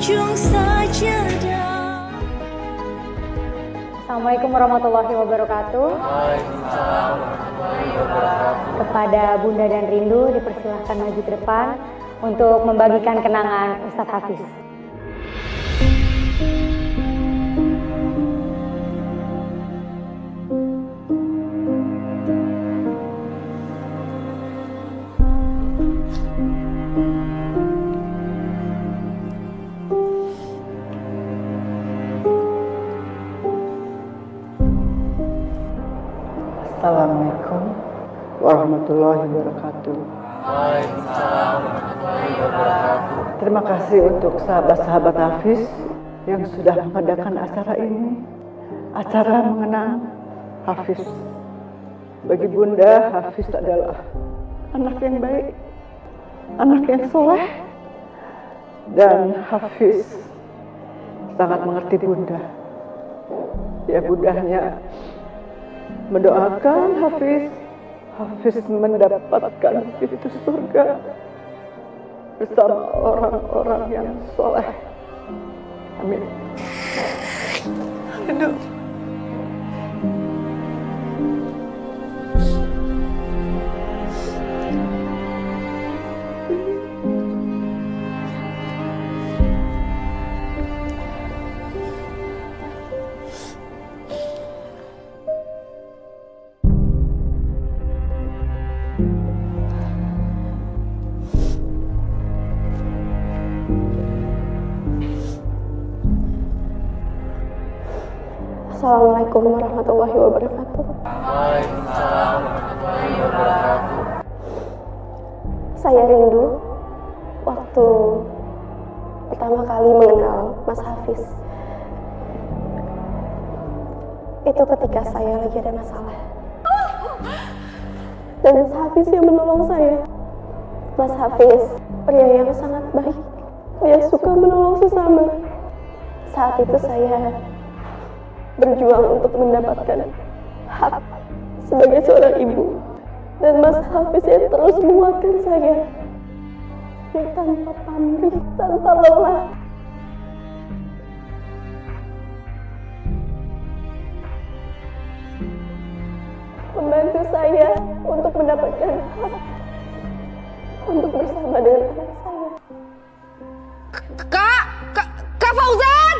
ujung sajadah. Assalamualaikum warahmatullahi wabarakatuh. Waalaikumsalam warahmatullahi wabarakatuh. Kepada Bunda dan Rindu dipersilahkan maju ke depan untuk membagikan kenangan Ustadz Hafiz. Assalamualaikum warahmatullahi wabarakatuh. Waalaikumsalam warahmatullahi wabarakatuh. Terima kasih untuk sahabat-sahabat Hafiz yang sudah mengadakan acara ini. Acara mengenang Hafiz. Bagi Bunda, Hafiz adalah anak yang baik, anak yang soleh, dan Hafiz sangat mengerti Bunda. Ya, Bundanya mendoakan Hafiz mendapatkan pintu surga bersama orang-orang yang soleh. Amin. Aduh. Assalamualaikum warahmatullahi wabarakatuh. Waalaikumsalam warahmatullahi wabarakatuh. Saya rindu waktu pertama kali mengenal Mas Hafiz. Itu ketika saya lagi ada masalah. Dan Mas Hafiz yang menolong saya. Mas Hafiz, pria yang sangat baik. Dia suka menolong sesama. Saat itu saya berjuang untuk mendapatkan hak sebagai seorang ibu, dan Mas Hafiz yang terus menguatkan saya yang tanpa pamrih, tanpa lelah. Membantu saya untuk mendapatkan hak untuk bersama dengan anak saya. Kak Fauzan!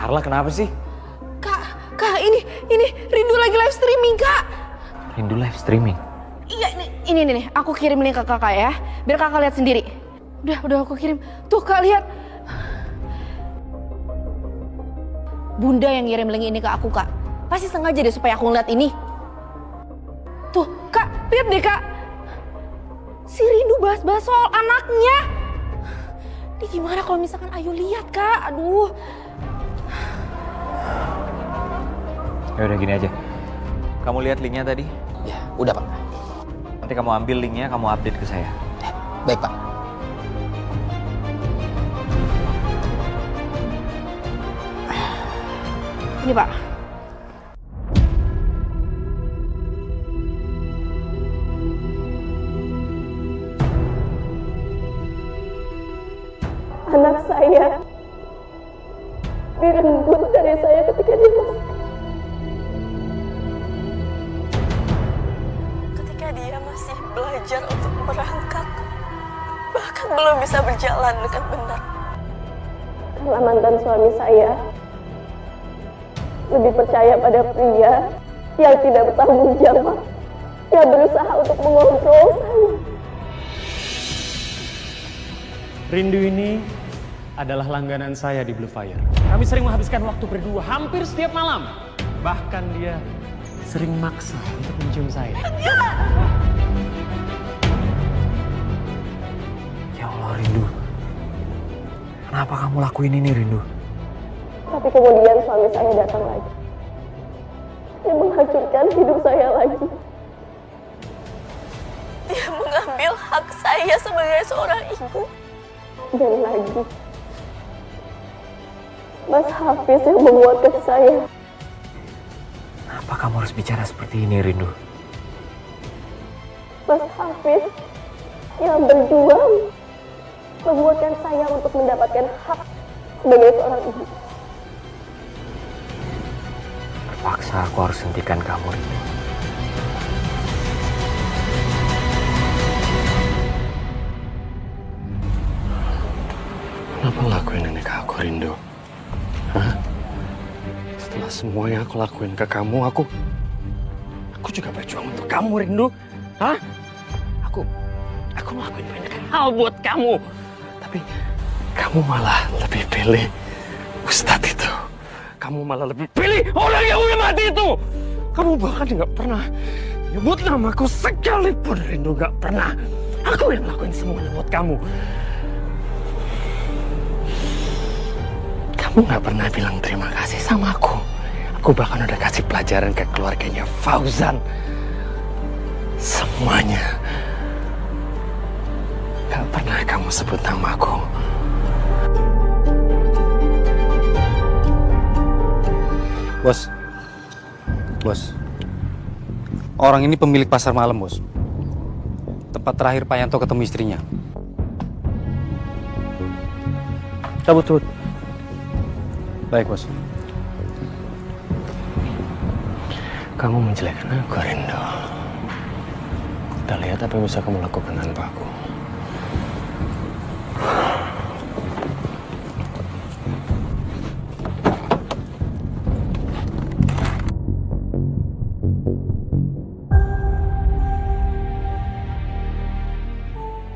Carla, kenapa sih? Kak, ini Rindu lagi live streaming, Kak. Rindu live streaming? Iya, ini nih, aku kirim link ke kakak ya, biar kakak lihat sendiri. Udah aku kirim. Tuh, Kak, lihat. Bunda yang ngirim link ini ke aku, Kak. Pasti sengaja deh supaya aku ngeliat ini. Tuh, Kak, lihat deh, Kak. Si Rindu bahas-bahas soal anaknya. Ini gimana kalau misalkan Ayu lihat, Kak? Aduh. Ya udah gini aja. Kamu lihat linknya tadi? Ya, udah Pak. Nanti kamu ambil linknya, kamu update ke saya. Ya, baik Pak. Ini, Pak. Anak saya direnggut dari saya ketika dia masih belajar untuk merangkak, bahkan belum bisa berjalan dengan benar. Karena mantan suami saya lebih percaya pada pria yang tidak bertanggung jawab, yang berusaha untuk mengontrol saya. Rindu ini adalah langganan saya di Blue Fire. Kami sering menghabiskan waktu berdua hampir setiap malam. Bahkan dia sering maksa untuk mencium saya. Ya Allah, Rindu. Kenapa kamu lakuin ini, Rindu? Tapi kemudian suami saya datang lagi. Dia menghancurkan hidup saya lagi. Dia mengambil hak saya sebagai seorang ibu. Dan lagi, Mas Hafiz yang menguatkan saya. Kenapa kamu harus bicara seperti ini, Rindu? Mas Hafiz yang berjuang menguatkan saya untuk mendapatkan hak sebagai seorang ibu. Terpaksa aku harus hentikan kamu, Rindu. Kenapa ngelakuin ini ke aku, Rindu? Hah? Setelah semua yang aku lakuin ke kamu, aku juga berjuang untuk kamu, Rindu. Hah? Aku ngelakuin banyak hal buat kamu. Tapi kamu malah lebih pilih Ustadz itu. Kamu malah lebih pilih orang yang udah mati itu. Kamu bahkan nggak pernah nyebut namaku sekalipun, Rindu. Nggak pernah. Aku yang lakuin semuanya buat kamu. Kamu nggak pernah bilang terima kasih sama aku. Aku bahkan udah kasih pelajaran ke keluarganya Fauzan. Semuanya. Gak pernah kamu sebut namaku. Bos. Orang ini pemilik pasar malam, Bos. Tempat terakhir Pak Yanto ketemu istrinya. Cabut. Baik, Bos. Kamu menjelekkan aku, Rindu. Kita lihat apa yang bisa kamu lakukan tanpa aku.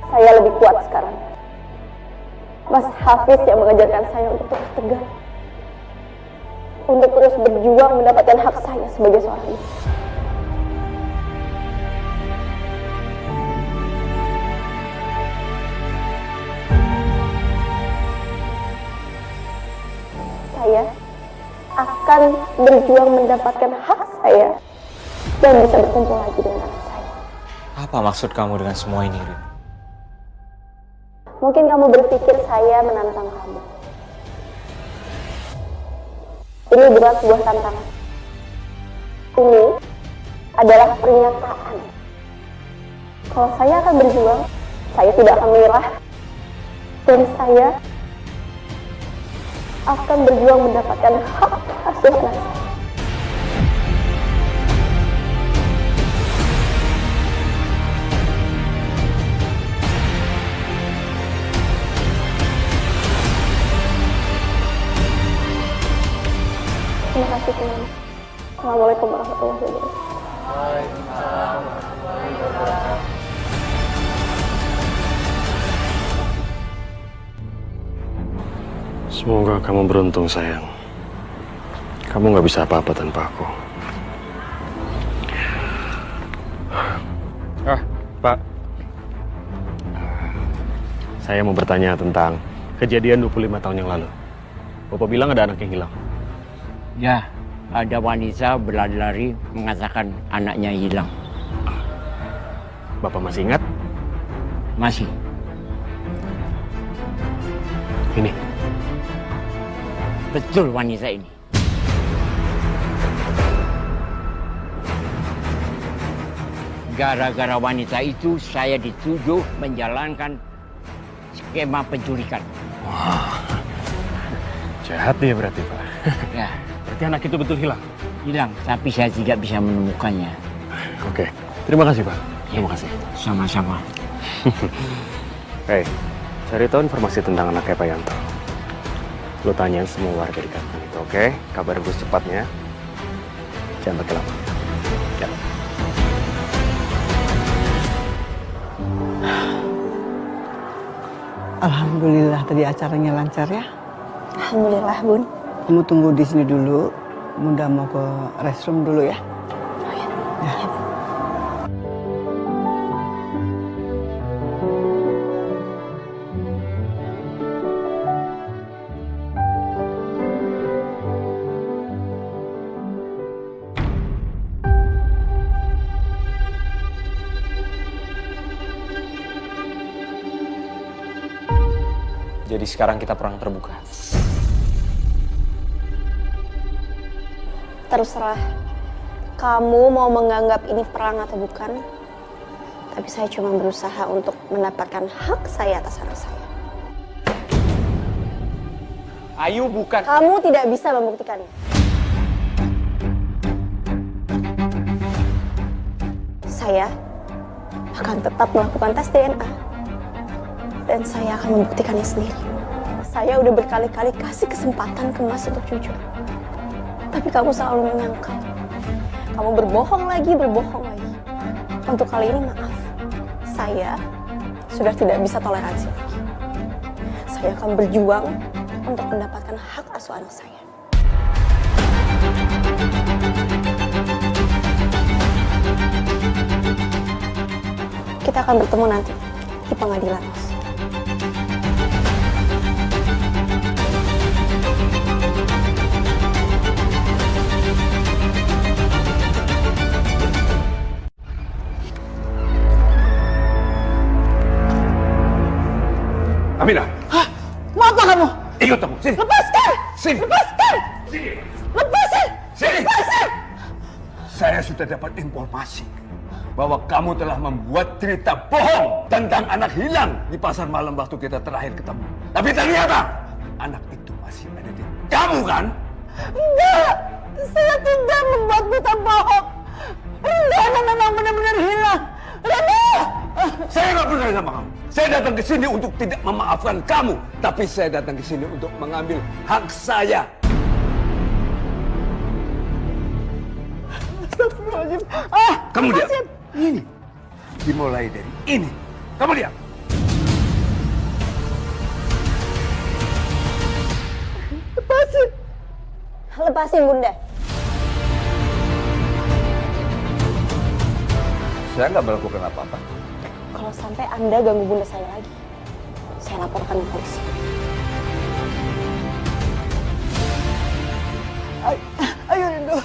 Saya lebih kuat sekarang. Mas Hafiz yang mengajarkan saya untuk terus tegar. Untuk terus berjuang mendapatkan hak saya sebagai seorang ibu. Saya akan berjuang mendapatkan hak saya dan bisa berkumpul lagi dengan anak saya. Apa maksud kamu dengan semua ini, Rin? Mungkin kamu berpikir saya menantang kamu. Ini bukan sebuah tantangan. Ini adalah pernyataan. Kalau saya akan berjuang, saya tidak akan menyerah. Dan saya akan berjuang mendapatkan hak asuh anak saya. Terima kasih teman. Assalamualaikum warahmatullahi wabarakatuh. Waalaikumsalam warahmatullahi wabarakatuh. Semoga kamu beruntung, sayang. Kamu nggak bisa apa-apa tanpa aku. Pak. Saya mau bertanya tentang kejadian 25 tahun yang lalu. Bapak bilang ada anak yang hilang. Ya, ada wanita berlari-lari mengatakan anaknya hilang. Bapak masih ingat? Masih. Ini. Betul wanita ini. Gara-gara wanita itu saya dituduh menjalankan skema penculikan. Wah, jahat dia berarti, Pak. Ya. Berarti anak itu betul hilang? Hilang, tapi saya tidak bisa menemukannya. Oke, terima kasih, Pak. Terima kasih. Sama-sama. Hei, cari tahu informasi tentang anaknya Pak Yanto. Lo tanyain semua warga di kampung itu, oke? Kabarin gue secepatnya. Jangan pakai lama. Ya. Alhamdulillah tadi acaranya lancar ya. Alhamdulillah, Bun. Kamu tunggu di sini dulu. Bunda mau ke restroom dulu ya. Oh ya. Ya. Jadi sekarang kita perang terbuka. Terserah kamu mau menganggap ini perang atau bukan. Tapi saya cuma berusaha untuk mendapatkan hak saya atas anak saya. Ayu bukan. Kamu tidak bisa membuktikannya. Saya akan tetap melakukan tes DNA. Dan saya akan membuktikannya sendiri. Saya udah berkali-kali kasih kesempatan ke Mas untuk jujur. Tapi kamu selalu menyangkal. Kamu berbohong lagi. Untuk kali ini maaf. Saya sudah tidak bisa toleransi lagi. Saya akan berjuang untuk mendapatkan hak asuh anak saya. Kita akan bertemu nanti di pengadilan, Mas. Aminah! Hah? Mau apa kamu? Ikut aku, sini! Lepaskan! Sini! Lepaskan! Sini! Lepasin! Sini! Lepasin! Saya sudah dapat informasi bahwa kamu telah membuat cerita bohong tentang anak hilang di pasar malam waktu kita terakhir ketemu. Tapi ternyata anak itu masih ada di kamu, kan? Enggak! Saya tidak membuat berita bohong. Rena memang benar-benar hilang. Rena! Saya nggak percaya sama kamu. Saya datang ke sini untuk tidak memaafkan kamu, tapi saya datang ke sini untuk mengambil hak saya. Astagfirullahaladzim. Kamu lihat. Ini. Dimulai dari ini. Kamu lihat. Lepasin! Lepasin, Bunda. Saya nggak melakukan apa-apa. Kalau sampai Anda ganggu Bunda saya lagi, saya laporkan ke polisi. Ayo Rindo.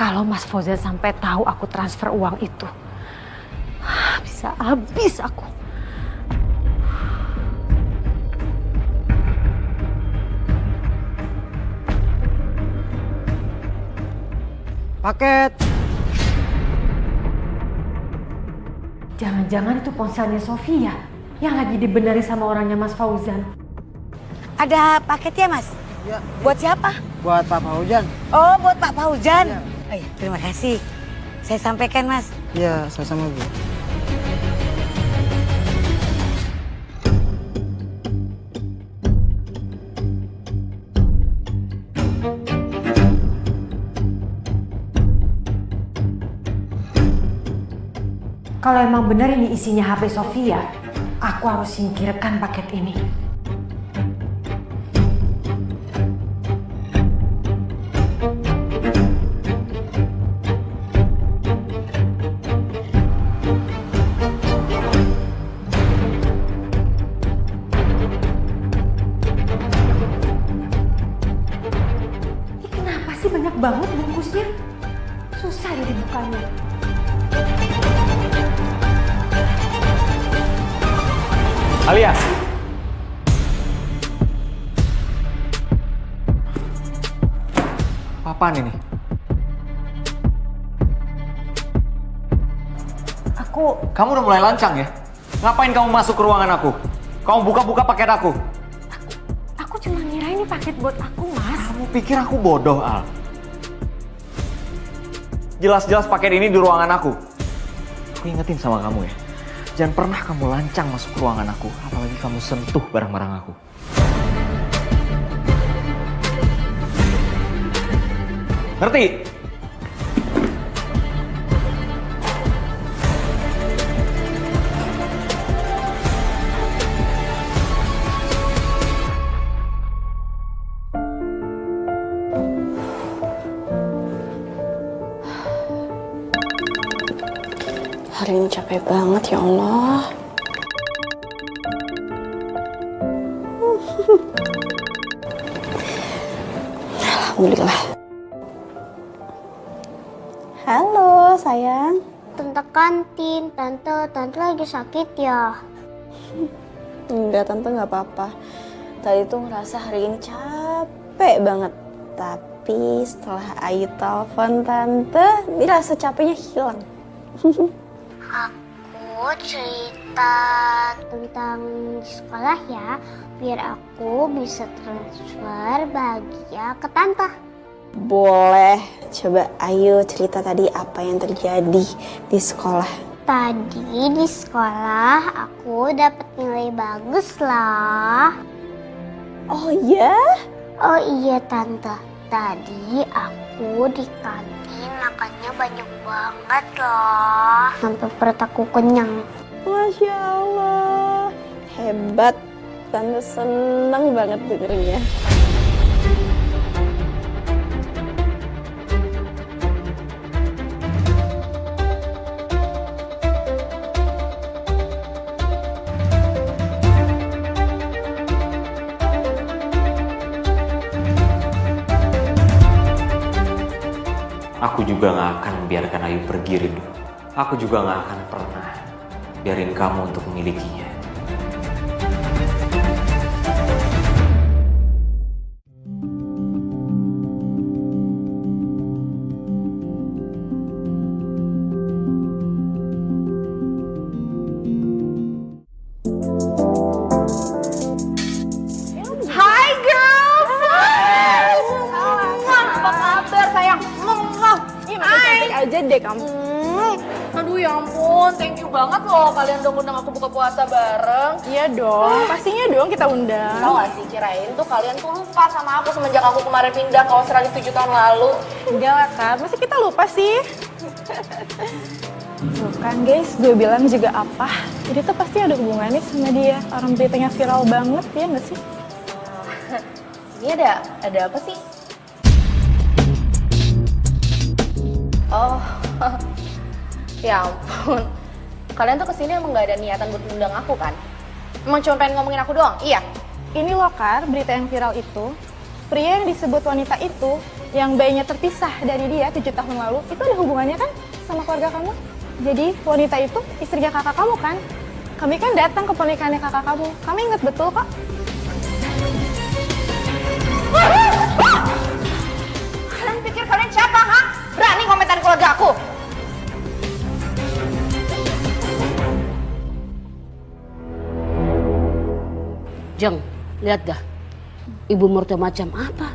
Kalau Mas Fauzan sampai tahu aku transfer uang itu, bisa habis aku. Paket. Jangan-jangan itu ponselnya Sofia yang lagi dibenerin sama orangnya Mas Fauzan. Ada paket ya, Mas? Ya. Buat siapa? Buat Pak Fauzan. Oh, buat Pak Fauzan. Ya. Oh iya, terima kasih. Saya sampaikan, Mas. Ya, sama-sama Bu. Kalau emang benar ini isinya HP Sofia, aku harus singkirkan paket ini. Ini kenapa sih banyak banget bungkusnya? Susah ya dibukanya. Alia. Apaan ini? Kamu udah mulai lancang ya? Ngapain kamu masuk ke ruangan aku? Kamu buka-buka paket aku? Aku cuma ngira ini paket buat aku, Mas. Kamu pikir aku bodoh, Al? Jelas-jelas paket ini di ruangan aku. Aku ingetin sama kamu ya. Jangan pernah kamu lancang masuk ke ruangan aku, apalagi kamu sentuh barang-barang aku. Ngerti? Hari ini capek banget ya Allah. Alhamdulillah. Halo sayang. Tante kantin, tante lagi sakit ya. Enggak, Tante nggak apa-apa. Tadi tuh ngerasa hari ini capek banget. Tapi setelah Ayu telepon Tante, ini rasa capeknya hilang. Aku cerita tentang di sekolah ya, biar aku bisa transfer bahagia ke Tante. Boleh, coba Ayu cerita tadi apa yang terjadi di sekolah. Tadi di sekolah aku dapat nilai bagus lah. Oh iya? Oh iya Tante, tadi aku di kantin makannya banyak banget loh. Sampai perut aku kenyang. Masya Allah, hebat. Tante seneng banget dengernya. Aku juga gak akan membiarkan Ayu pergi, Rindu. Aku juga gak akan pernah biarin kamu untuk memilikinya. Hai girls! Apa kabar sayang? Ih, makin cantik aja deh kamu. Aduh ya ampun, thank you banget loh kalian udah undang aku buka puasa bareng. Iya dong, pastinya dong kita undang. Tau gak sih, kirain tuh kalian tuh lupa sama aku semenjak aku kemarin pindah ke Australia 7 tahun lalu. Enggak lah Kak, masa kita lupa sih? Tuh kan guys, gue bilang juga apa? Jadi tuh pasti ada hubungannya sama dia. Orang beritanya viral banget, ya nggak sih? Ini ada apa sih? Oh, ya ampun. Kalian tuh kesini emang gak ada niatan buat undang aku kan? Emang cuma pengen ngomongin aku doang? Iya. Ini loh Kak, berita yang viral itu. Pria yang disebut wanita itu, yang bayinya terpisah dari dia 7 tahun lalu, itu ada hubungannya kan sama keluarga kamu? Jadi wanita itu istrinya kakak kamu kan? Kami kan datang ke pernikahannya kakak kamu. Kami ingat betul kok. Kalian pikir kalian siapa, ha? Berani komentarin keluarga aku? Jeng, lihat dah. Ibu mertua macam apa?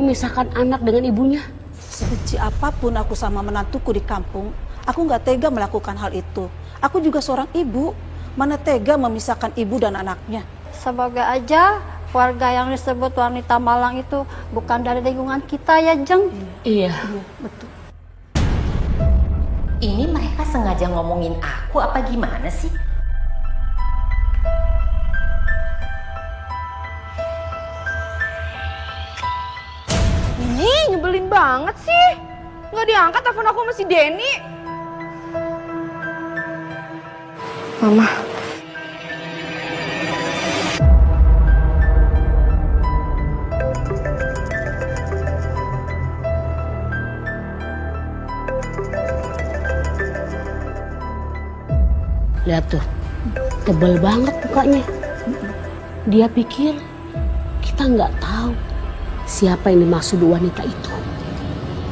Memisahkan anak dengan ibunya. Sebenci apapun aku sama menantuku di kampung, aku nggak tega melakukan hal itu. Aku juga seorang ibu, mana tega memisahkan ibu dan anaknya. Semoga aja keluarga yang disebut wanita malang itu bukan dari lingkungan kita ya Jeng. Iya. Betul. Ini mereka sengaja ngomongin aku apa gimana sih? Ih, nyebelin banget sih. Nggak diangkat telepon aku sama si Denny. Mama. Lihat tuh, tebal banget mukanya. Dia pikir kita nggak tahu siapa yang dimaksud wanita itu.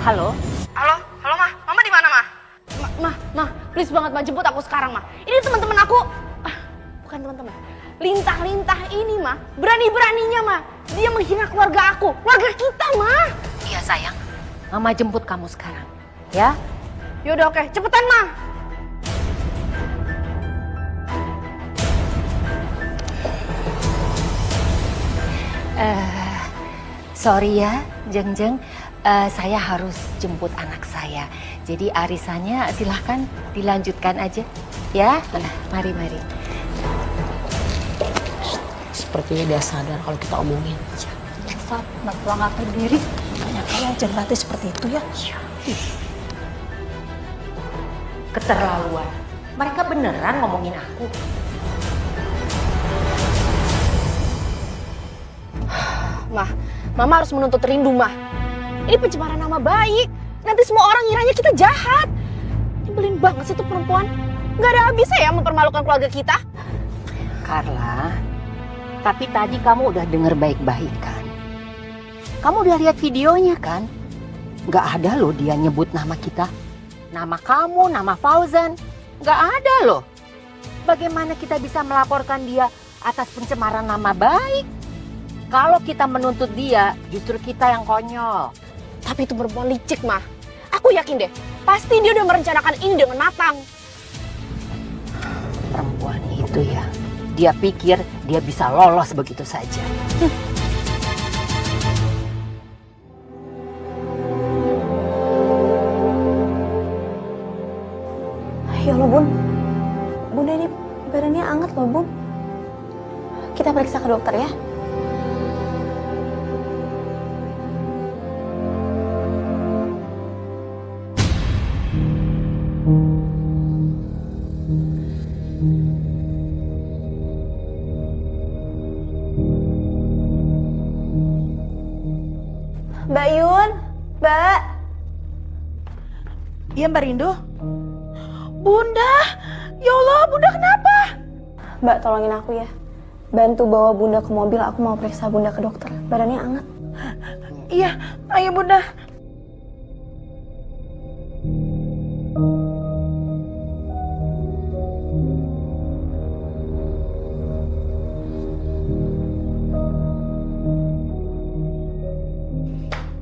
Halo? Halo Ma. Mama di mana, Ma? Ma, please banget Ma, jemput aku sekarang, Ma. Ini teman-teman aku. Bukan teman-teman. Lintah-lintah ini, Ma. Berani-beraninya, Ma. Dia menghina keluarga aku. Keluarga kita, Ma. Iya sayang, Mama jemput kamu sekarang, ya? Yaudah oke, cepetan, Ma. Sorry ya, Jeng. Saya harus jemput anak saya. Jadi arisannya silahkan dilanjutkan aja, ya. Mari. Sepertinya dia sadar kalau kita omongin. Cepat, mertua nggak berdiri. Banyak kayak jenglatih seperti itu ya. Keterlaluan. Mereka beneran ngomongin aku. Mama harus menuntut Rindu, Ma. Ini pencemaran nama baik. Nanti semua orang ngiranya kita jahat. Nyebelin banget sih tuh perempuan. Nggak ada habisnya ya mempermalukan keluarga kita. Carla, tapi tadi kamu udah denger baik-baik kan? Kamu udah lihat videonya kan? Gak ada loh dia nyebut nama kita. Nama kamu, nama Fauzan. Gak ada loh. Bagaimana kita bisa melaporkan dia atas pencemaran nama baik? Kalau kita menuntut dia, justru kita yang konyol. Tapi itu perempuan licik, Mah. Aku yakin deh, pasti dia udah merencanakan ini dengan matang. Perempuan itu ya, dia pikir dia bisa lolos begitu saja. Ya Allah, Bun. Bunda ini badannya hangat loh, Bun. Kita periksa ke dokter ya. Mbak Yun, Mbak. Iya, Mbak Rindu. Bunda, ya Allah, Bunda kenapa? Mbak, tolongin aku ya. Bantu bawa Bunda ke mobil, aku mau periksa Bunda ke dokter. Badannya hangat. Iya, ayo Bunda.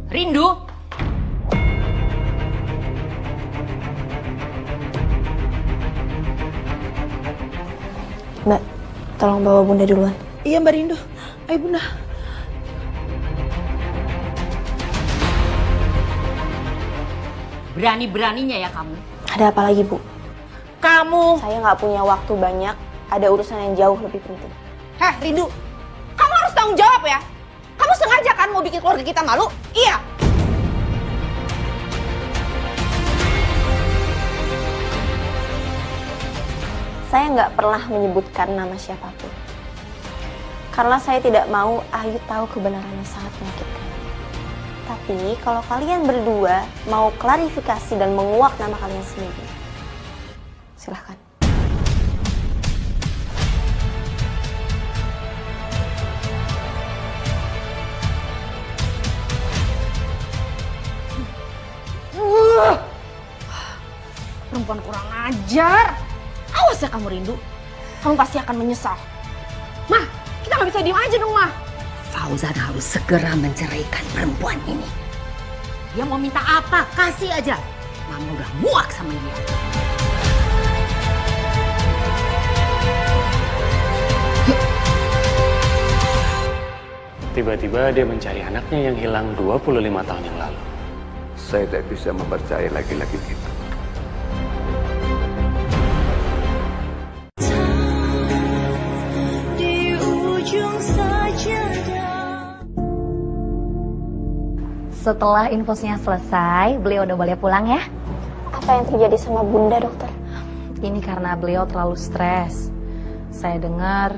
Rindu? Mbak, tolong bawa Bunda duluan. Iya, Mbak Rindu. Ayo Bunda. Berani-beraninya ya kamu. Ada apa lagi, Bu? Kamu. Saya nggak punya waktu banyak. Ada urusan yang jauh lebih penting. Heh, Rindu. Kamu harus tanggung jawab ya. Kamu sengaja kan mau bikin keluarga kita malu? Iya. Saya nggak pernah menyebutkan nama siapapun. Karena saya tidak mau Ayu tahu kebenaran yang sangat menyakitkan. Tapi kalau kalian berdua mau klarifikasi dan menguak nama kalian sendiri, silahkan. Perempuan kurang ajar. Awas ya kamu, Rindu. Kamu pasti akan menyesal. Mah, kita nggak bisa diem aja dong, Mah. Fauzan harus segera menceraikan perempuan ini. Dia mau minta apa? Kasih aja. Mama udah muak sama dia. Tiba-tiba dia mencari anaknya yang hilang 25 tahun yang lalu. Saya tidak bisa mempercayai laki-laki itu. Setelah infusnya selesai, beliau udah boleh pulang ya. Apa yang terjadi sama Bunda, dokter? Ini karena beliau terlalu stres. Saya dengar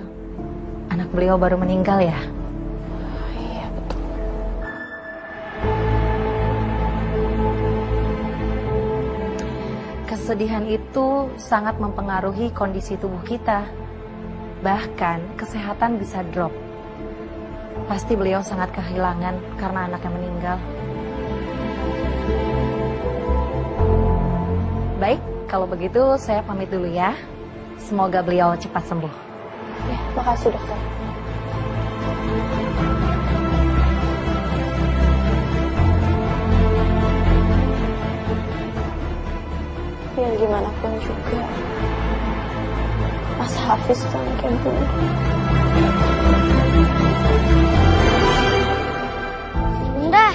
anak beliau baru meninggal ya. Iya, betul. Kesedihan itu sangat mempengaruhi kondisi tubuh kita. Bahkan kesehatan bisa drop. Pasti beliau sangat kehilangan karena anaknya meninggal. Baik, kalau begitu saya pamit dulu ya. Semoga beliau cepat sembuh. Ya, makasih dokter. Biar gimana pun juga, Mas Hafiz itu anaknya Bunda. Bunda,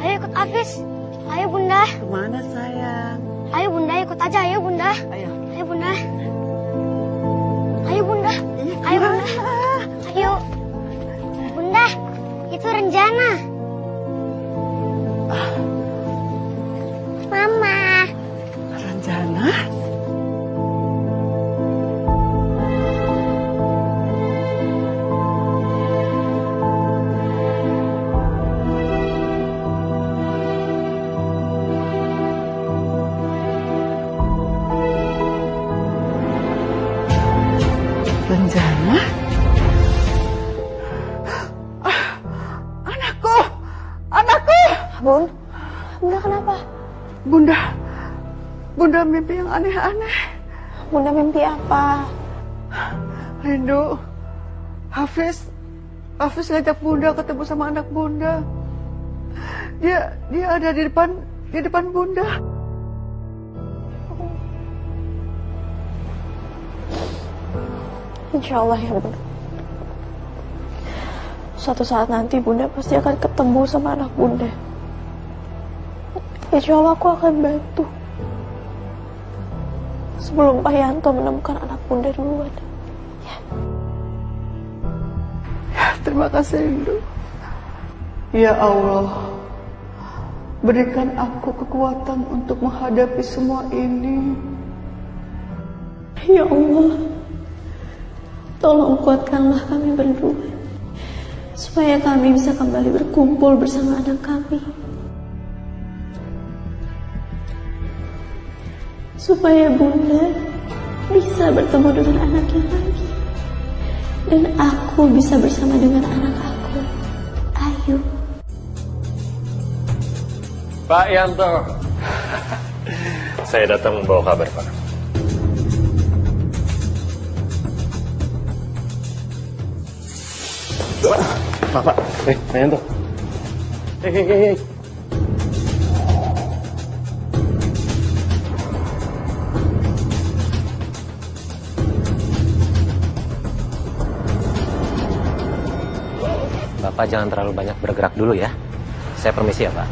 ayo ikut Hafiz. Ayo Bunda. Kemana sayang? Ayo Bunda, ikut aja. Ayo Bunda. Ayo. Ayo Bunda. Ayo Bunda. Ayo Bunda. Ayo. Bunda, itu Renjana. Mama. Renjana? Renjana. Anakku! Anakku! Bunda kenapa? Bunda mimpi yang aneh-aneh. Bunda mimpi apa? Rindu, Hafiz ngajak Bunda ketemu sama anak Bunda. Dia ada di depan Bunda. Insya Allah ya Bunda. Suatu saat nanti Bunda pasti akan ketemu sama anak Bunda. Insya Allah aku akan bantu. Sebelum Pak Yanto menemukan anak Bunda duluan. Terima kasih Rindu. Ya Allah, berikan aku kekuatan untuk menghadapi semua ini. Ya Allah, tolong kuatkanlah kami berdua, supaya kami bisa kembali berkumpul bersama anak kami. Supaya Bunda bisa bertemu dengan anaknya lagi. Dan aku bisa bersama dengan anak aku, Ayu. Pak Yanto. Saya datang membawa kabar, Pak. Pak. Pak Yanto. Hei. Bapak jangan terlalu banyak bergerak dulu ya. Saya permisi ya, Pak.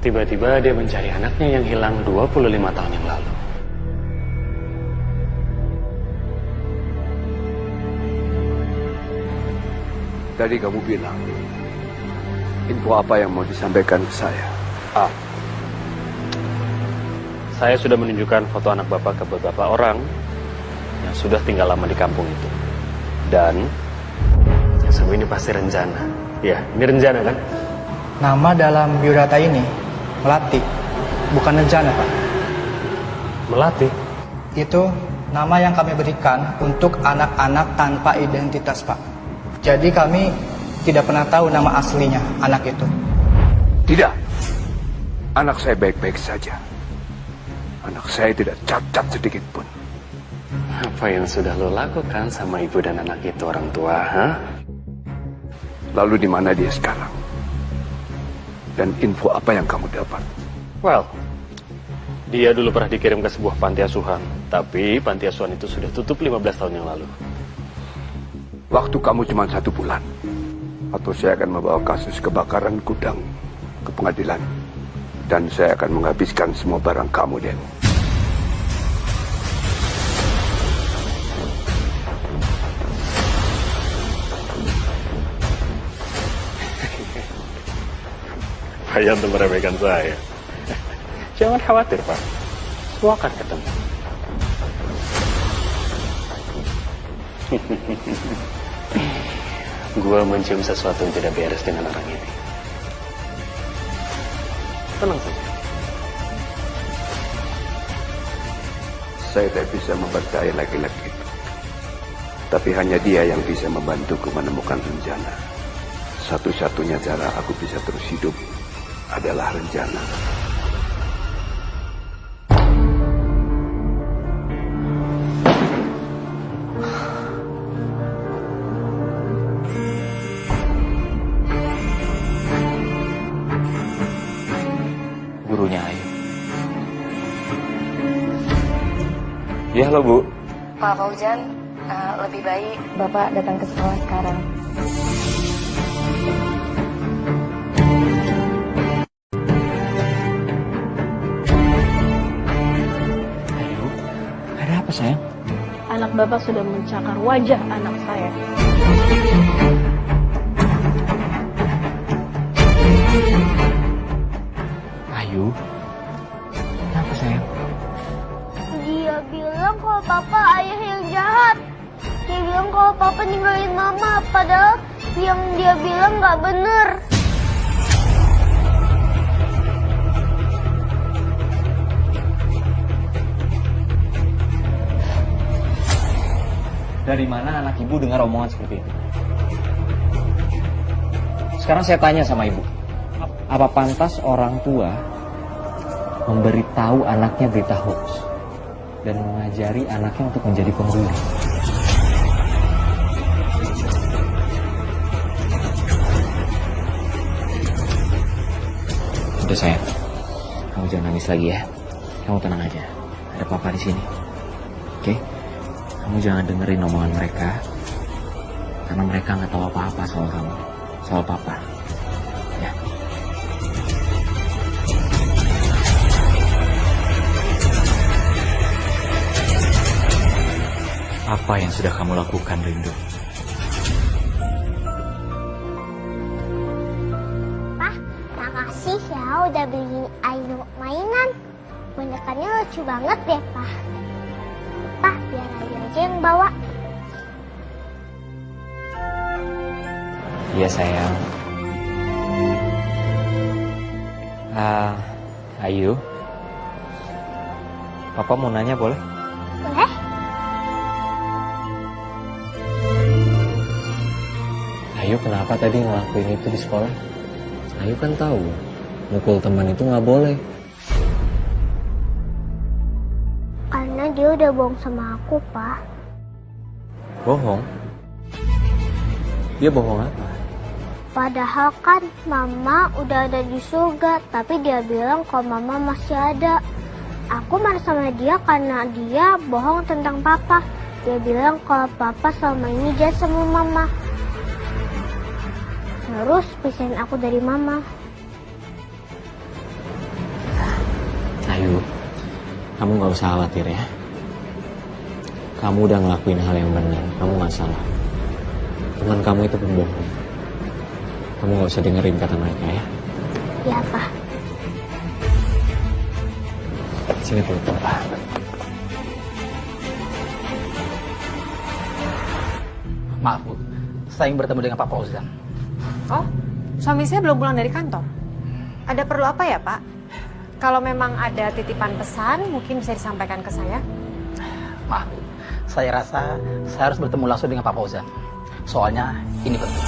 Tiba-tiba dia mencari anaknya yang hilang 25 tahun yang lalu. Tadi kamu bilang, info apa yang mau disampaikan ke saya? Saya sudah menunjukkan foto anak Bapak ke beberapa orang yang sudah tinggal lama di kampung itu. Dan semua ini pasti rencana. Ya, ini rencana kan? Nama dalam biodata ini Melati, bukan rencana, Pak. Melati? Itu nama yang kami berikan untuk anak-anak tanpa identitas, Pak. Jadi kami tidak pernah tahu nama aslinya anak itu. Tidak. Anak saya baik-baik saja. Anak saya tidak cacat sedikit pun. Apa yang sudah lo lakukan sama ibu dan anak itu, orang tua, ha? Lalu di mana dia sekarang? Dan info apa yang kamu dapat? Well, dia dulu pernah dikirim ke sebuah panti asuhan. Tapi panti asuhan itu sudah tutup 15 tahun yang lalu. Waktu kamu cuma 1 bulan. Atau saya akan membawa kasus kebakaran gudang ke pengadilan. Dan saya akan menghabiskan semua barang kamu, Den. Pak Yanto meremehkan saya. Jangan khawatir, Pak. Semua akan ketemu. Gua mencium sesuatu yang tidak beres dengan orang ini. Tenang saja. Saya tidak bisa mempercayai laki-laki itu. Tapi hanya dia yang bisa membantuku menemukan rencana. Satu-satunya cara aku bisa terus hidup adalah rencana. Gurunya Ayu. Ya, halo Bu. Pak Fauzan, lebih baik Bapak datang ke sekolah sekarang. Ada apa, sayang? Anak Bapak sudah mencakar wajah anak saya. Ayu, kenapa, sayang? Dia bilang kalau Papa ayah yang jahat. Dia bilang kalau Papa ninggalin Mama, padahal yang dia bilang nggak bener. Dari mana anak ibu dengar omongan seperti itu? Sekarang saya tanya sama ibu. Apa pantas orang tua memberitahu anaknya berita hoax dan mengajari anaknya untuk menjadi pembuli? Udah sayang, kamu jangan nangis lagi ya. Kamu tenang aja, ada papa di sini. Oke? Kamu jangan dengerin omongan mereka, karena mereka nggak tahu apa-apa soal kamu, soal papa. Ya. Apa yang sudah kamu lakukan, Rindu? Pak, makasih ya udah beliin Ayu mainan. Bonekanya lucu banget deh, Pak. Pak, biar Ayu aja yang bawa. Iya sayang. Ayu, papa mau nanya boleh? Boleh? Ayu kenapa tadi ngelakuin itu di sekolah? Ayu kan tahu, mukul teman itu nggak boleh. Karena dia udah bohong sama aku, Pak. Bohong? Dia bohong apa? Padahal kan Mama udah ada di surga, tapi dia bilang kalau Mama masih ada. Aku marah sama dia karena dia bohong tentang Papa. Dia bilang kalau Papa selama ini jahat sama Mama. Terus pisahin aku dari Mama. Ayu, kamu nggak usah khawatir ya. Kamu udah ngelakuin hal yang benar, kamu nggak salah. Teman kamu itu pembohong. Kamu nggak usah dengerin kata mereka ya. Iya, Pak. Sini peluk Papa. Maaf Bu, saya ingin bertemu dengan Pak Fauzan. Oh, suami saya belum pulang dari kantor. Ada perlu apa ya, Pak? Kalau memang ada titipan pesan, mungkin bisa disampaikan ke saya. Maaf Bu, saya rasa saya harus bertemu langsung dengan Pak Fauzan. Soalnya ini penting.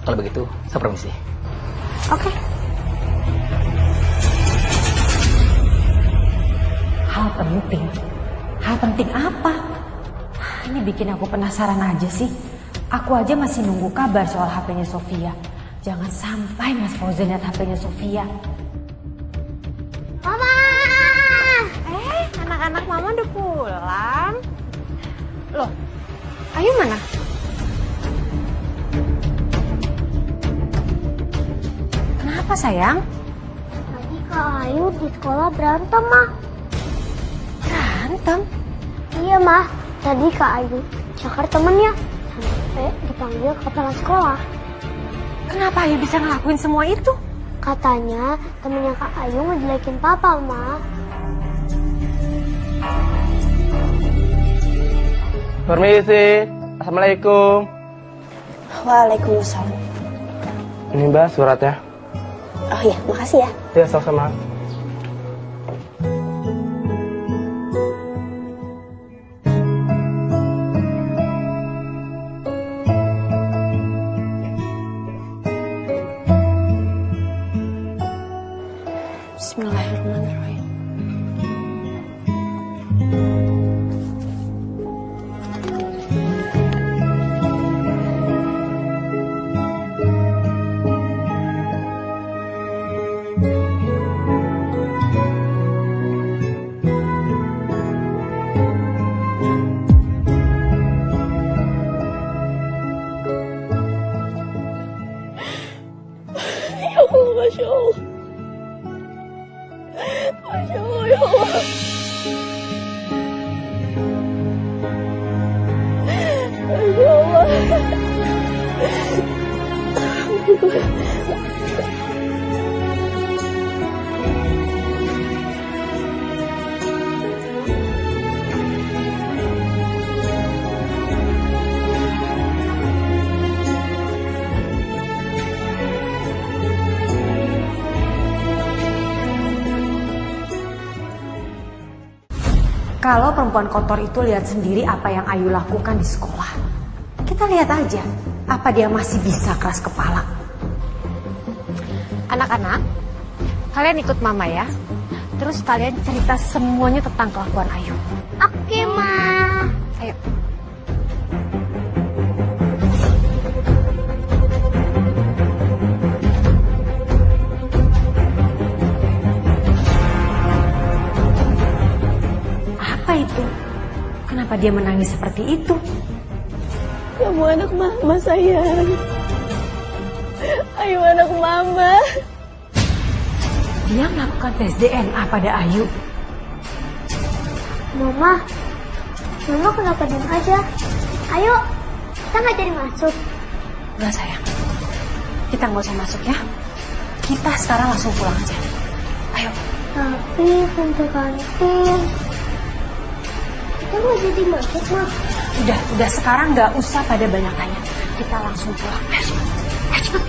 Kalau begitu, saya permisi. Oke. Hal penting? Hal penting apa? Ini bikin aku penasaran aja sih. Aku aja masih nunggu kabar soal HP-nya Sofia. Jangan sampai Mas Fauzan lihat HP-nya Sofia. Mama! Anak-anak Mama udah pulang. Loh, Ayu mana? Kenapa sayang? Tadi Kak Ayu di sekolah berantem, Ma. Berantem? Iya, Ma. Tadi Kak Ayu cakar temennya. Sampai dipanggil ke kepala sekolah. Kenapa Ayu bisa ngelakuin semua itu? Katanya temennya Kak Ayu ngejelekin Papa, Ma. Permisi. Assalamualaikum. Waalaikumsalam. Ini Mbak suratnya. Oh iya, makasih ya. Ya, sama-sama. Bismillahirrahmanirrahim. Ya Allah, Masya Allah. Masya Allah, ya Allah. Masya Allah. Kalau perempuan kotor itu lihat sendiri apa yang Ayu lakukan di sekolah, kita lihat aja apa dia masih bisa keras kepala. Anak-anak, kalian ikut mama ya. Terus kalian cerita semuanya tentang kelakuan Ayu. Oke, Ma. Ayo. Apa itu? Kenapa dia menangis seperti itu? Kamu anak mama, sayang. Ayu anak mama. Dia melakukan tes DNA pada Ayu. Mama kenapa diam aja? Ayo, kita nggak jadi masuk. Udah sayang, kita nggak usah masuk ya. Kita sekarang langsung pulang aja. Ayo. Tapi pintu kantin, kita nggak jadi masuk, Ma. Udah sekarang nggak usah pada banyak tanya. Kita langsung pulang. Ayo cepet.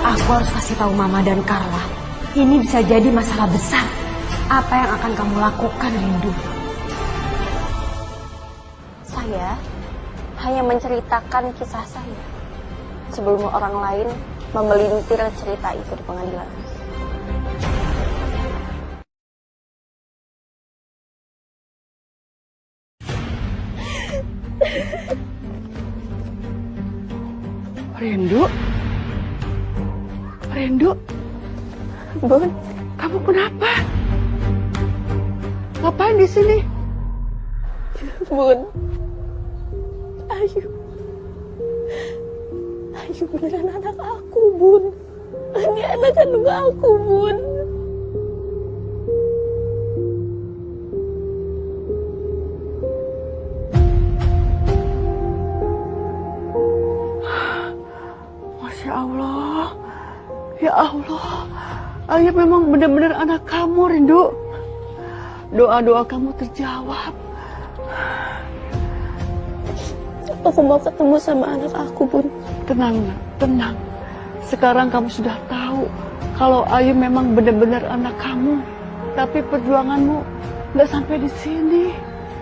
Aku harus kasih tahu Mama dan Carla. Ini bisa jadi masalah besar. Apa yang akan kamu lakukan, Rindu? Saya hanya menceritakan kisah saya sebelum orang lain memelintir cerita itu di pengadilan. Rindu, Bun, kamu kenapa? Ngapain di sini? Bun, Ayu beneran anak aku, Bun. Ini anak kandung aku, Bun. Masya Allah. Ya Allah, Ayu memang benar-benar anak kamu, Rindu. Doa-doa kamu terjawab. Aku mau ketemu sama anak aku, Bun. Tenang, Nak, tenang. Sekarang kamu sudah tahu kalau Ayu memang benar-benar anak kamu. Tapi perjuanganmu nggak sampai di sini.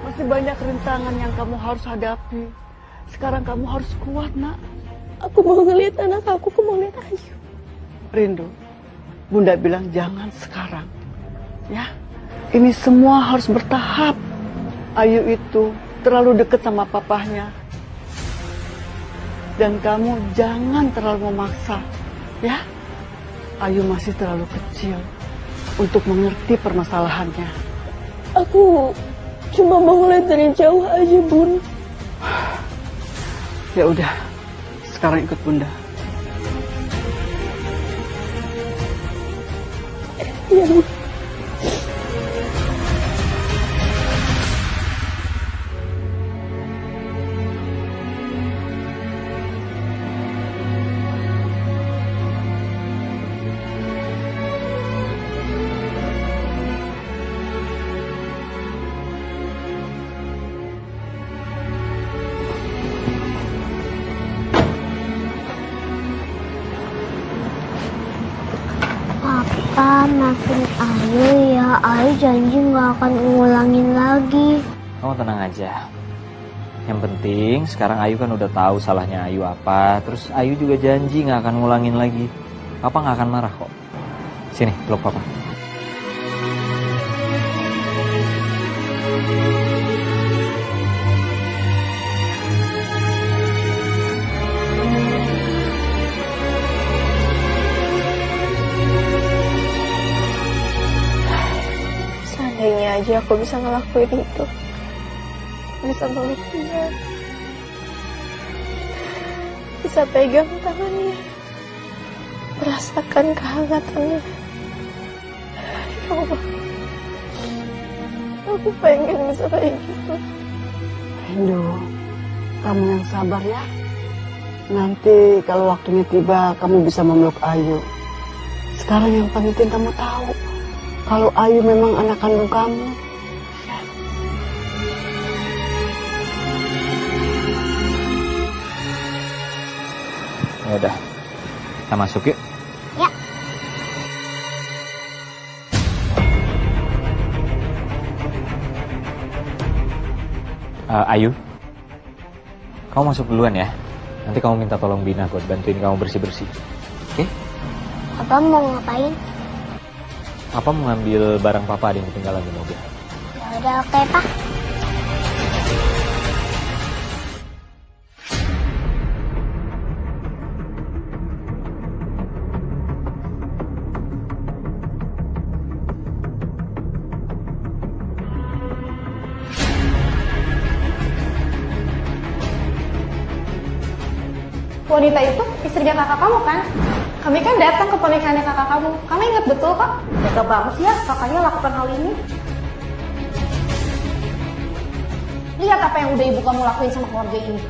Masih banyak rintangan yang kamu harus hadapi. Sekarang kamu harus kuat, Nak. Aku mau ngeliat anak aku mau ngeliat Ayu. Rindu, Bunda bilang jangan sekarang. Ya, ini semua harus bertahap. Ayu itu terlalu dekat sama papahnya. Dan kamu jangan terlalu memaksa. Ya, Ayu masih terlalu kecil untuk mengerti permasalahannya. Aku cuma mau ngeliat dari jauh aja, Bun. Ya udah, sekarang ikut Bunda. Iya, Bun. Papa, maafin Ayu ya. Ayu janji nggak akan ngulangin lagi. Kamu tenang aja. Yang penting sekarang Ayu kan udah tahu salahnya Ayu apa. Terus Ayu juga janji nggak akan ngulangin lagi. Papa nggak akan marah kok. Sini, peluk Papa. Seandainya aja aku bisa ngelakuin itu. Bisa meluk dia. Bisa pegang tangannya. Merasakan kehangatannya. Ya Allah. Aku pengen bisa kayak gitu. Rindu, kamu yang sabar ya. Nanti kalau waktunya tiba, kamu bisa memeluk Ayu. Sekarang yang penting kamu tahu kalau Ayu memang anak kandung kamu. Ya udah, kita masuk yuk. Ya. Ayu, kamu masuk duluan ya. Nanti kamu minta tolong Bina buat bantuin kamu bersih-bersih. Oke? Papa mau ngapain? Papa mau ngambil barang papa ada yang ketinggalan di mobil. Ya udah oke, Pak. Wanita itu istrinya kakak kamu kan? Kami kan datang ke pernikahannya kakak kamu. Kamu ingat betul kok? Tega banget ya kakaknya lakukan hal ini. Lihat apa yang udah ibu kamu lakuin sama keluarga ini.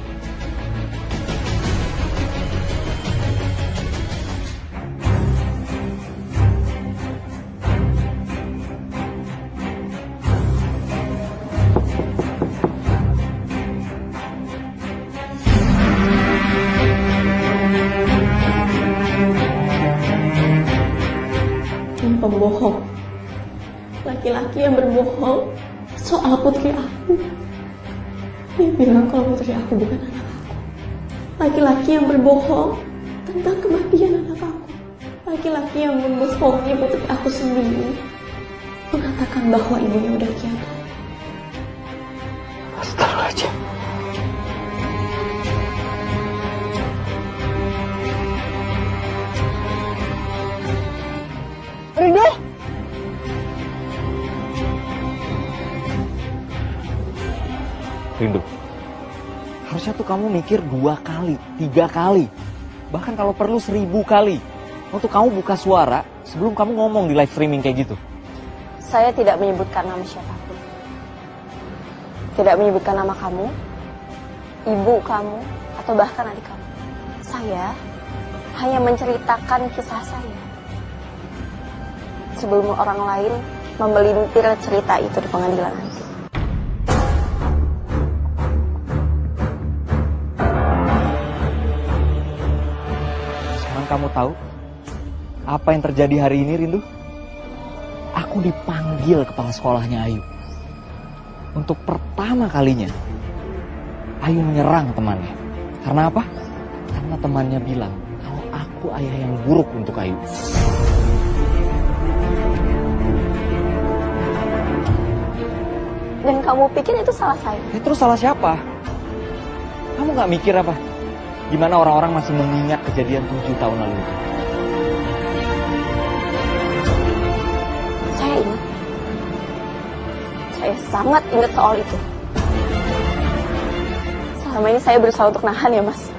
Pembohong, laki-laki yang berbohong soal putri aku. Dia bilang kalau putri aku bukan anak aku. Laki-laki yang berbohong tentang kematian anak aku. Laki-laki yang membohongi putri aku sendiri, mengatakan bahwa ibunya udah tiada. Astagfirullahaladzim. Rindu! Rindu, harusnya tuh kamu mikir 2 kali, 3 kali, bahkan kalau perlu 1000 kali untuk kamu buka suara sebelum kamu ngomong di live streaming kayak gitu. Saya tidak menyebutkan nama siapapun. Tidak menyebutkan nama kamu, ibu kamu, atau bahkan adik kamu. Saya hanya menceritakan kisah saya sebelum orang lain memelintir cerita itu di pengadilan nanti. Sekarang kamu tahu apa yang terjadi hari ini, Rindu? Aku dipanggil kepala sekolahnya Ayu. Untuk pertama kalinya, Ayu menyerang temannya. Karena apa? Karena temannya bilang kalau aku ayah yang buruk untuk Ayu. Dan kamu pikir itu salah saya? Ya, terus salah siapa? Kamu gak mikir apa? Gimana orang-orang masih mengingat kejadian 7 tahun lalu itu? Saya ingat. Saya sangat ingat soal itu. Selama ini saya berusaha untuk nahan ya, Mas.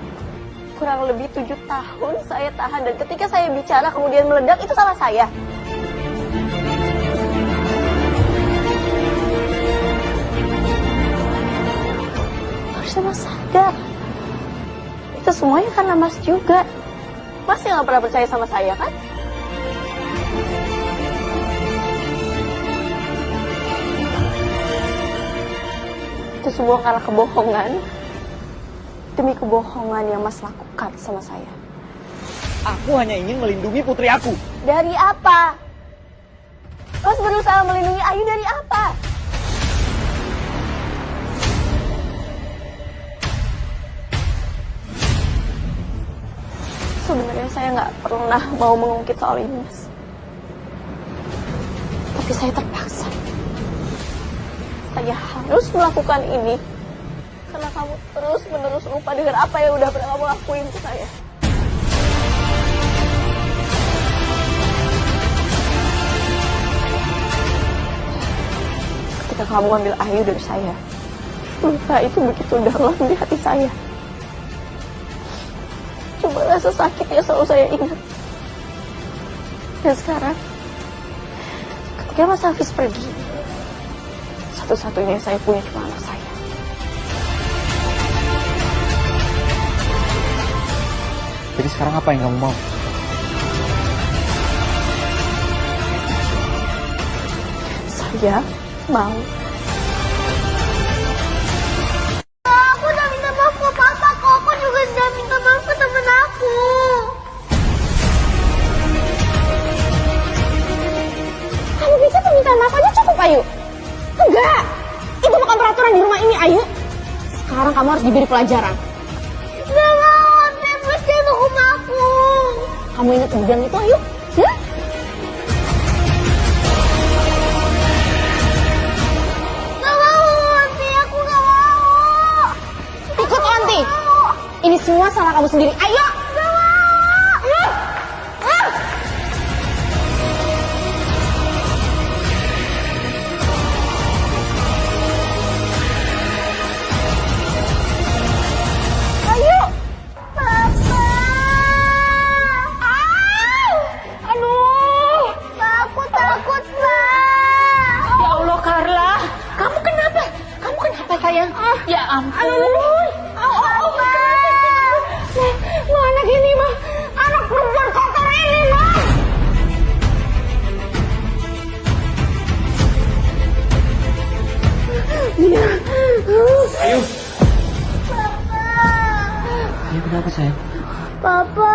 Kurang lebih 7 tahun saya tahan, dan ketika saya bicara kemudian meledak, itu salah saya. Harusnya Mas sadar. Itu semuanya karena Mas juga. Mas yang gak pernah percaya sama saya, kan? Itu semua karena kebohongan. Demi kebohongan yang Mas lakukan sama saya. Aku hanya ingin melindungi putri aku. Dari apa? Mas berusaha melindungi Ayu dari apa? Sebenarnya saya nggak pernah mau mengungkit soal ini, Mas. Tapi saya terpaksa. Saya harus melakukan ini karena kamu terus-menerus lupa dengan apa yang udah pernah kamu lakuin ke saya. Ketika kamu ambil Ayu dari saya, luka itu begitu dalam di hati saya. Cuma rasa sakitnya selalu saya ingat. Dan sekarang, ketika Mas Hafiz pergi, satu-satunya yang saya punya cuma anak saya. Jadi sekarang apa yang kamu mau? Saya mau. Aku udah minta maaf ke papa kok. Aku juga sudah minta maaf ke temen aku. Ayu? Enggak. Itu bukan peraturan di rumah ini, Ayu. Sekarang kamu harus diberi pelajaran. Gak mau, Ate. Percaya hukum aku. Kamu ingat kemudian itu, Ayu? Gak mau, Ate. Aku gak mau. Ikut Onti. Ini semua salah kamu sendiri. Ayo. Gak mau. Ayo. Papa. Aduh. Aku takut, Ma. Ya Allah, Carla. Kamu kenapa? Kamu kenapa, sayang? Ya ampun. Ma, anak ini, Ma. Anak perempuan kotor ini, Ma. Iya. Ayu. Ayu kenapa sayang? Papa,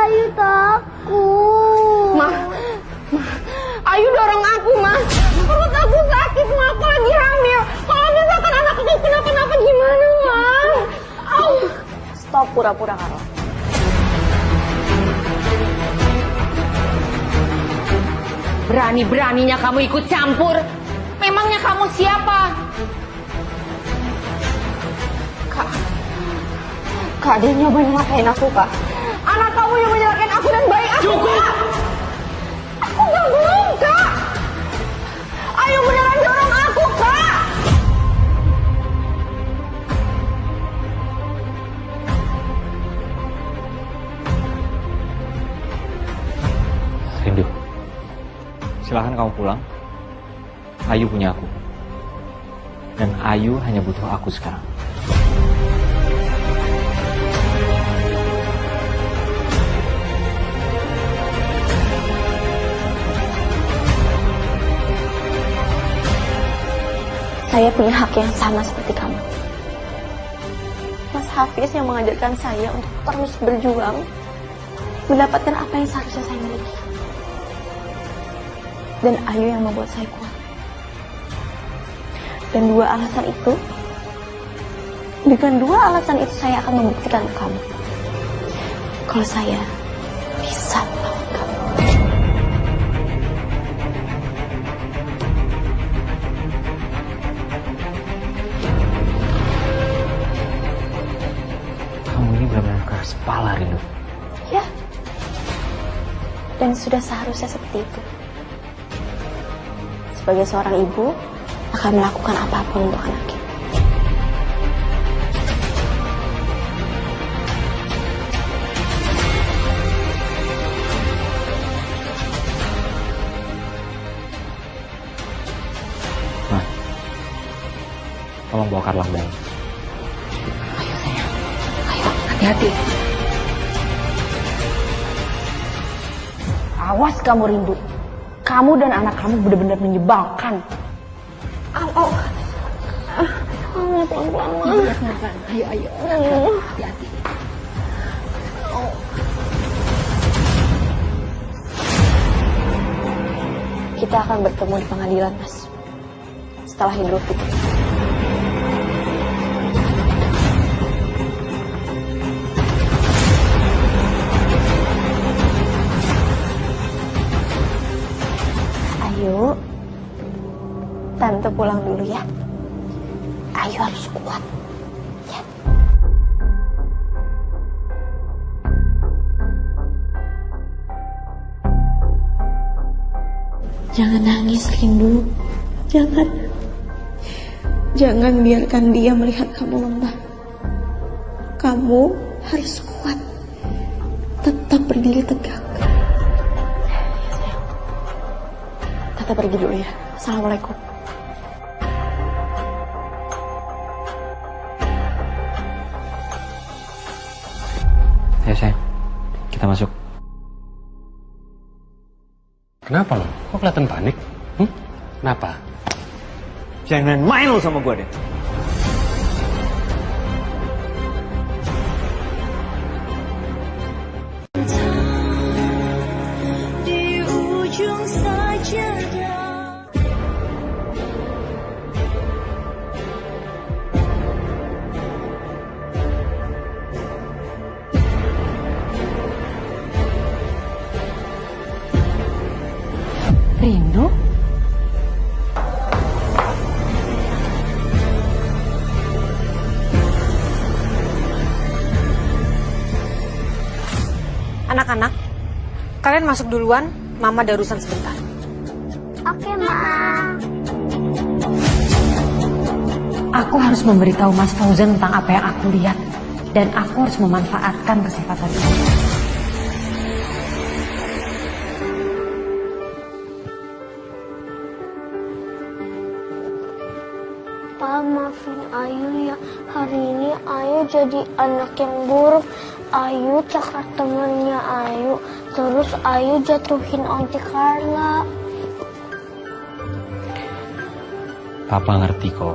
Ayu takut. Ma, Ayu dorong aku, Ma. Perut aku sakit, Ma. Aku lagi hamil. Kalau misalkan anak aku kenapa-napa gimana, Ma? Stop pura-pura, Carla. Berani-beraninya kamu ikut campur. Memangnya kamu siapa? Kak, dia nyoba nyelakain aku, Kak. Anak kamu yang menyelakain aku dan bayi aku, Cukup! Kak. Aku gak bohong, Kak. Ayo beneran dorong aku, Kak. Rindu. Silahkan kamu pulang. Ayu punya aku. Dan Ayu hanya butuh aku sekarang. Saya punya hak yang sama seperti kamu. Mas Hafiz yang mengajarkan saya untuk terus berjuang, mendapatkan apa yang seharusnya saya miliki. Dan Ayu yang membuat saya kuat. Dan dengan dua alasan itu saya akan membuktikan ke kamu kalau saya bisa melawan kamu. Kamu ini benar-benar keras kepala, Rindu. Ya. Dan sudah seharusnya seperti itu. Sebagai seorang ibu, akan melakukan apapun untuk anaknya. Nah, tolong bawa Carla ke dalam. Ayo, sayang. Ayo, hati-hati. Awas kamu, Rindu. Kamu dan anak kamu benar-benar menyebalkan. Pelan-pelan, Ma. Ayo. Hati-hati. Kita akan bertemu di pengadilan, Mas. Setelah Idul Fitri. Ayo, Tante pulang dulu ya. Ayu harus kuat. Ya. Jangan nangis, Rindu. Jangan. Jangan biarkan dia melihat kamu lemah. Kamu harus kuat. Tetap berdiri tegak. Tante pergi dulu ya. Assalamualaikum. Ayo sayang, kita masuk. Kenapa lo? Kok kelihatan panik? Kenapa? Jangan main lo sama gue deh. Anak-anak, kalian masuk duluan, Mama ada urusan sebentar. Oke, Ma. Aku harus memberitahu Mas Fauzan tentang apa yang aku lihat. Dan aku harus memanfaatkan kesempatan ini. Pa, maafin Ayu ya. Hari ini Ayu jadi anak yang buruk. Ayu cakar temennya Ayu. Terus Ayu jatuhin Aunty Carla. Papa ngerti kok.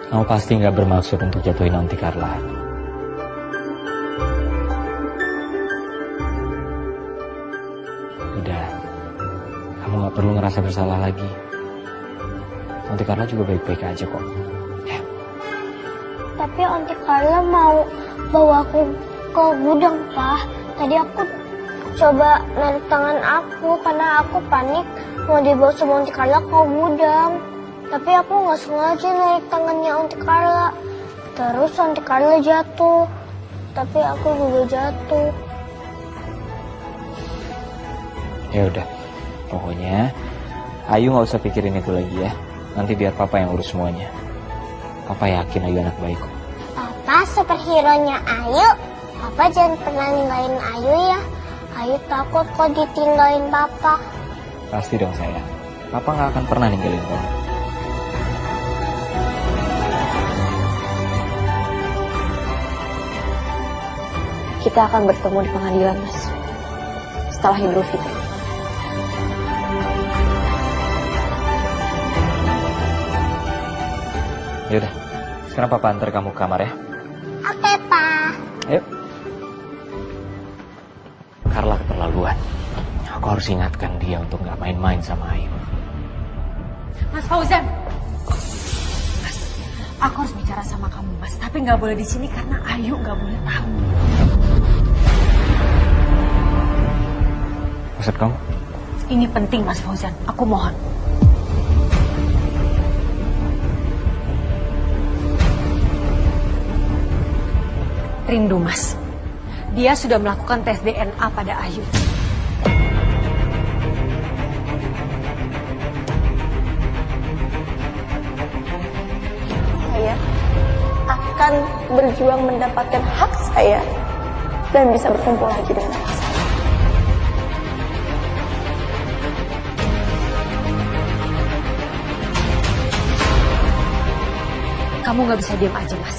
Kamu pasti nggak bermaksud untuk jatuhin Aunty Carla. Udah, kamu nggak perlu ngerasa bersalah lagi. Aunty Carla juga baik-baik aja kok. Tapi Aunty Carla mau bawa aku ke gudang, Pa. Tadi aku coba narik tangan aku karena aku panik mau dibawa sama Aunty Carla ke gudang. Tapi aku nggak sengaja narik tangannya Aunty Carla. Terus Aunty Carla jatuh. Tapi aku juga jatuh. Ya udah, pokoknya Ayu nggak usah pikirin itu lagi ya. Nanti biar Papa yang urus semuanya. Papa yakin Ayu anak baik kok. Papa superhero-nya Ayu. Papa jangan pernah ninggalin Ayu ya. Ayu takut kok ditinggalin Papa. Pasti dong sayang. Papa nggak akan pernah ninggalin kamu. Kita akan bertemu di pengadilan, Mas. Setelah Idul Fitri. Yaudah, sekarang Papa antar kamu ke kamar ya. Oke, Pa. Ayo. Carla keterlaluan. Aku harus ingatkan dia untuk nggak main-main sama Ayu. Mas Fauzan. Mas, aku harus bicara sama kamu, Mas. Tapi nggak boleh di sini karena Ayu nggak boleh tahu. Maksud kamu? Ini penting, Mas Fauzan. Aku mohon. Rindu, Mas. Dia sudah melakukan tes DNA pada Ayu. Saya akan berjuang mendapatkan hak saya dan bisa berkumpul lagi dengan anak saya. Kamu nggak bisa diam aja, Mas.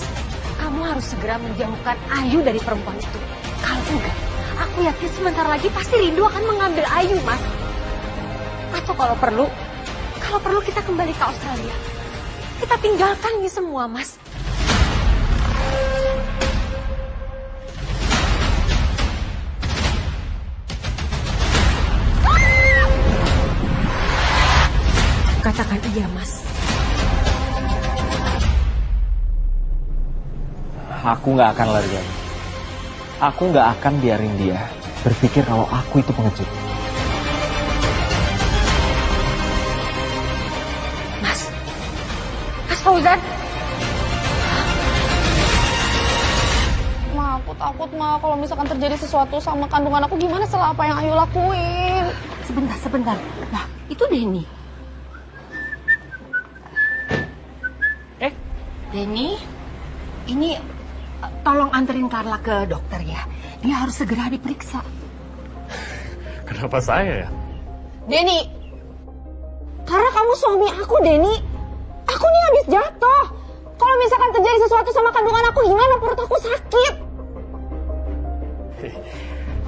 Kamu harus segera menjauhkan Ayu dari perempuan itu. Kalau enggak, aku yakin sebentar lagi pasti Rindu akan mengambil Ayu, Mas. Atau kalau perlu kita kembali ke Australia. Kita tinggalkan ini semua, Mas. Katakan iya, Mas. Aku nggak akan lari dari. Aku nggak akan biarin dia berpikir kalau aku itu pengecut. Mas Fauzan. Ma, aku takut, Ma. Kalau misalkan terjadi sesuatu sama kandungan aku, gimana setelah apa yang Ayu lakuin? Sebentar. Nah, itu Denny. Denny, ini tolong anterin Carla ke dokter ya. Dia harus segera diperiksa. Kenapa saya ya? Denny, karena kamu suami aku, Denny. Aku nih habis jatuh. Kalau misalkan terjadi sesuatu sama kandungan aku, gimana? Perut aku sakit.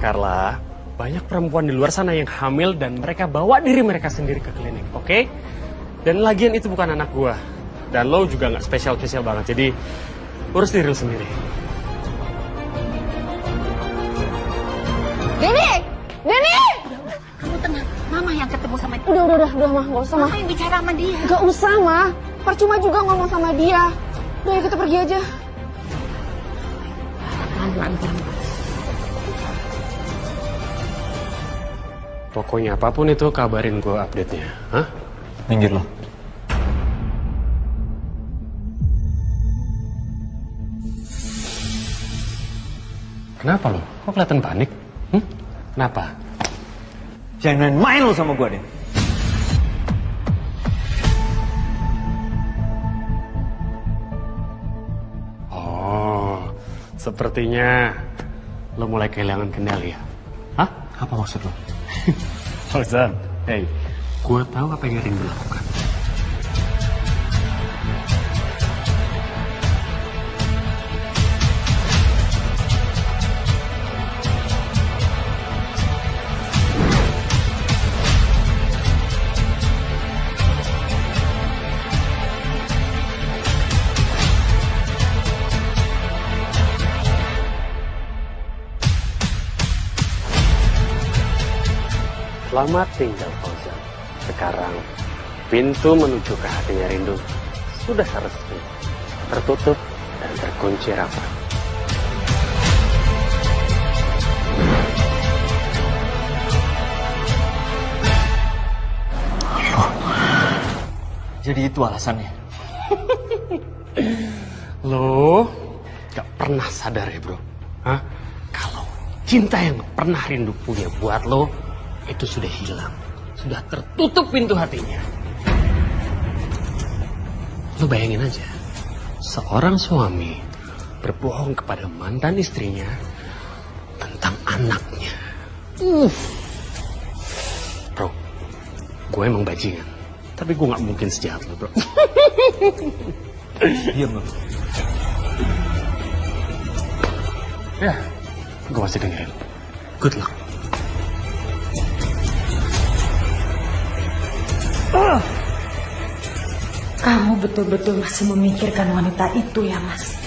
Carla, banyak perempuan di luar sana yang hamil dan mereka bawa diri mereka sendiri ke klinik, oke? Dan lagian itu bukan anak gua. Dan lo juga nggak spesial banget, jadi urus diri lo sendiri. Denny! Kamu tenang. Mama yang ketemu sama dia. Udah, Ma. Gak usah, Ma. Mama yang bicara sama dia. Gak usah, Ma. Percuma juga ngomong sama dia. Udah, ya kita pergi aja. Pelan-pelan. Pokoknya apapun itu kabarin gue update-nya. Hah? Minggir lo. Kenapa lo? Kok kelihatan panik? Kenapa? Jangan main lo sama gue deh. Oh, sepertinya lo mulai kehilangan kendali ya? Hah? Apa maksud lo? Fauzan, hey, gue tahu apa yang Rindu lakukan. Selamat tinggal Fauzan. Sekarang pintu menuju ke hatinya Rindu sudah resmi tertutup dan terkunci rapat. Jadi itu alasannya? Lo gak pernah sadar ya bro? Hah? Kalau cinta yang pernah Rindu punya buat lo itu sudah hilang, sudah tertutup pintu hatinya. Lo bayangin aja, seorang suami berbohong kepada mantan istrinya tentang anaknya. Bro, gue emang bajingan, tapi gue gak mungkin sejahat lo bro. Diam lo. Ya, gue masih dengerin. Good luck. Kamu betul-betul masih memikirkan wanita itu ya, Mas?